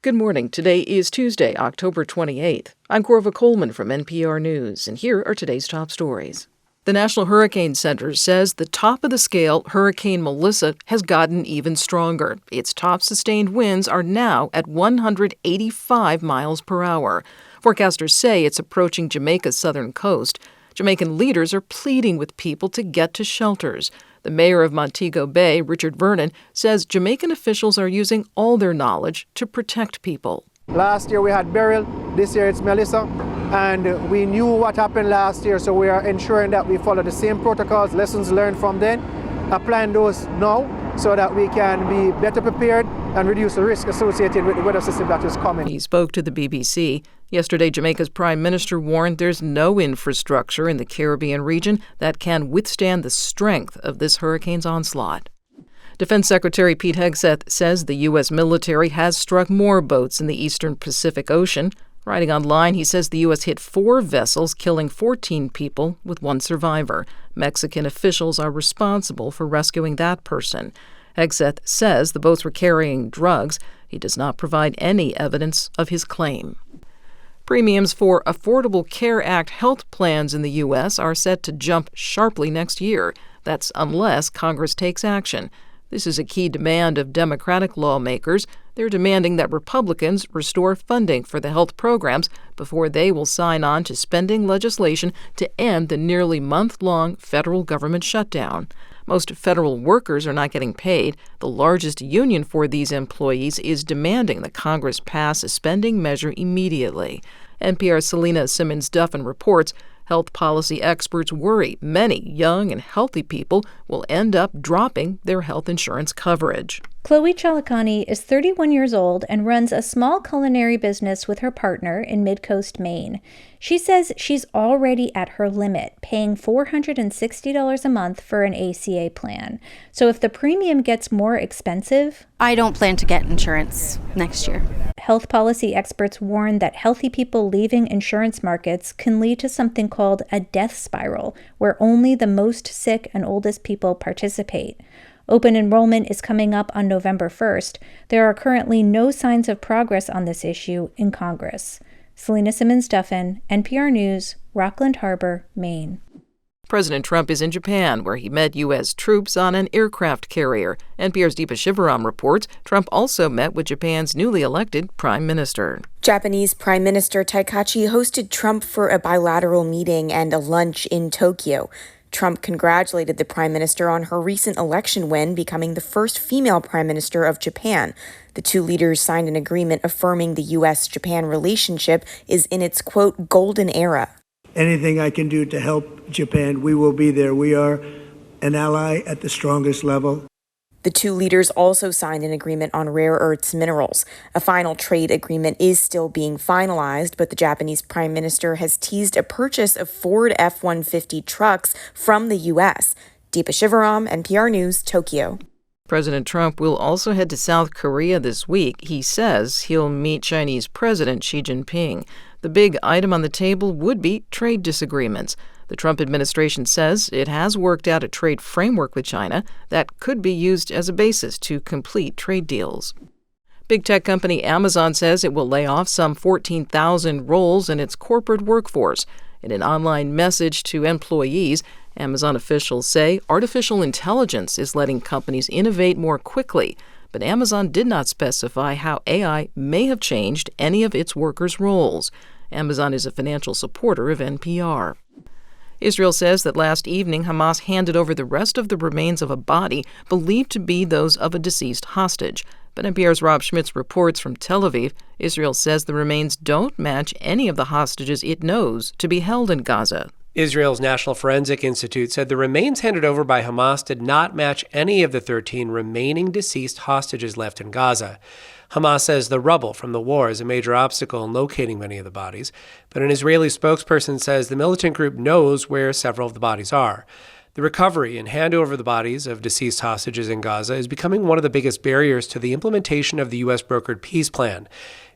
Good morning. Today is Tuesday, October 28th. I'm Corva Coleman from NPR News, and here are today's top stories. The National Hurricane Center says the top-of-the-scale Hurricane Melissa has gotten even stronger. Its top sustained winds are now at 185 miles per hour. Forecasters say it's approaching Jamaica's southern coast. Jamaican leaders are pleading with people to get to shelters. The mayor of Montego Bay, Richard Vernon, says Jamaican officials are using all their knowledge to protect people. Last year we had Beryl, this year it's Melissa, and we knew what happened last year, so we are ensuring that we follow the same protocols, lessons learned from then, applying those now so that we can be better prepared and reduce the risk associated with the weather system that is coming. He spoke to the BBC. Yesterday, Jamaica's prime minister warned there's no infrastructure in the Caribbean region that can withstand the strength of this hurricane's onslaught. Defense Secretary Pete Hegseth says the U.S. military has struck more boats in the eastern Pacific Ocean. Writing online, he says the U.S. hit 4 vessels, killing 14 people with 1 survivor. Mexican officials are responsible for rescuing that person. Hegseth says the boats were carrying drugs. He does not provide any evidence of his claim. Premiums for Affordable Care Act health plans in the U.S. are set to jump sharply next year. That's unless Congress takes action. This is a key demand of Democratic lawmakers. They're demanding that Republicans restore funding for the health programs before they will sign on to spending legislation to end the nearly month-long federal government shutdown. Most federal workers are not getting paid. The largest union for these employees is demanding that Congress pass a spending measure immediately. NPR's Selena Simmons-Duffin reports health policy experts worry many young and healthy people will end up dropping their health insurance coverage. Chloe Chalikani is 31 years old and runs a small culinary business with her partner in Midcoast, Maine. She says she's already at her limit, paying $460 a month for an ACA plan. So if the premium gets more expensive, I don't plan to get insurance next year. Health policy experts warn that healthy people leaving insurance markets can lead to something called a death spiral, where only the most sick and oldest people participate. Open enrollment is coming up on November 1st. There are currently no signs of progress on this issue in Congress. Selena Simmons-Duffin, NPR News, Rockland Harbor, Maine. President Trump is in Japan, where he met U.S. troops on an aircraft carrier. NPR's Deepa Shivaram reports Trump also met with Japan's newly elected prime minister. Japanese Prime Minister Taikachi hosted Trump for a bilateral meeting and a lunch in Tokyo. Trump congratulated the prime minister on her recent election win, becoming the first female prime minister of Japan. The two leaders signed an agreement affirming the U.S.-Japan relationship is in its, quote, golden era. Anything I can do to help Japan, we will be there. We are an ally at the strongest level. The two leaders also signed an agreement on rare earths minerals. A final trade agreement is still being finalized, but the Japanese prime minister has teased a purchase of Ford F-150 trucks from the U.S. Deepa Shivaram, NPR News, Tokyo. President Trump will also head to South Korea this week. He says he'll meet Chinese President Xi Jinping. The big item on the table would be trade disagreements. The Trump administration says it has worked out a trade framework with China that could be used as a basis to complete trade deals. Big tech company Amazon says it will lay off some 14,000 roles in its corporate workforce. In an online message to employees, Amazon officials say artificial intelligence is letting companies innovate more quickly, but Amazon did not specify how AI may have changed any of its workers' roles. Amazon is a financial supporter of NPR. Israel says that last evening Hamas handed over the rest of the remains of a body believed to be those of a deceased hostage. But NPR's Rob Schmitz reports from Tel Aviv, Israel says the remains don't match any of the hostages it knows to be held in Gaza. Israel's National Forensic Institute said the remains handed over by Hamas did not match any of the 13 remaining deceased hostages left in Gaza. Hamas says the rubble from the war is a major obstacle in locating many of the bodies, but an Israeli spokesperson says the militant group knows where several of the bodies are. The recovery and handover of the bodies of deceased hostages in Gaza is becoming one of the biggest barriers to the implementation of the U.S.-brokered peace plan.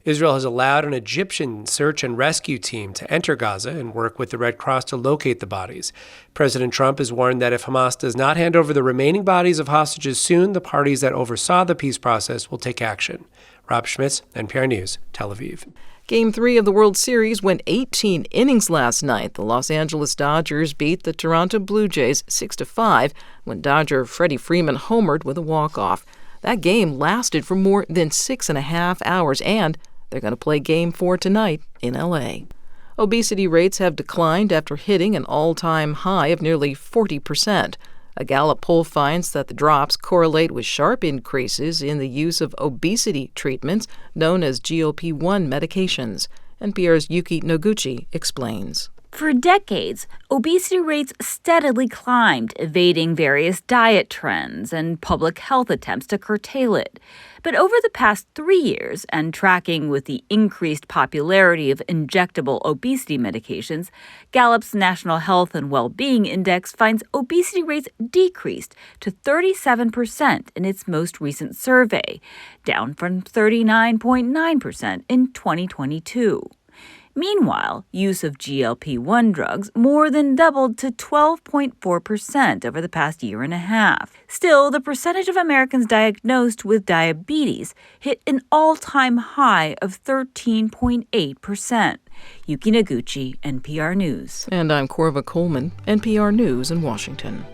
Israel has allowed an Egyptian search and rescue team to enter Gaza and work with the Red Cross to locate the bodies. President Trump has warned that if Hamas does not hand over the remaining bodies of hostages soon, the parties that oversaw the peace process will take action. Rob Schmitz, NPR News, Tel Aviv. Game 3 of the World Series went 18 innings last night. The Los Angeles Dodgers beat the Toronto Blue Jays 6-5 when Dodger Freddie Freeman homered with a walk-off. That game lasted for more than 6.5 hours, and they're going to play Game 4 tonight in L.A. Obesity rates have declined after hitting an all-time high of nearly 40%. A Gallup poll finds that the drops correlate with sharp increases in the use of obesity treatments known as GLP-1 medications. NPR's Yuki Noguchi explains. For decades, obesity rates steadily climbed, evading various diet trends and public health attempts to curtail it. But over the past 3 years, and tracking with the increased popularity of injectable obesity medications, Gallup's National Health and Well-Being Index finds obesity rates decreased to 37% in its most recent survey, down from 39.9% in 2022. Meanwhile, use of GLP-1 drugs more than doubled to 12.4% over the past year and a half. Still, the percentage of Americans diagnosed with diabetes hit an all-time high of 13.8%. Yuki Noguchi, NPR News. And I'm Corva Coleman, NPR News in Washington.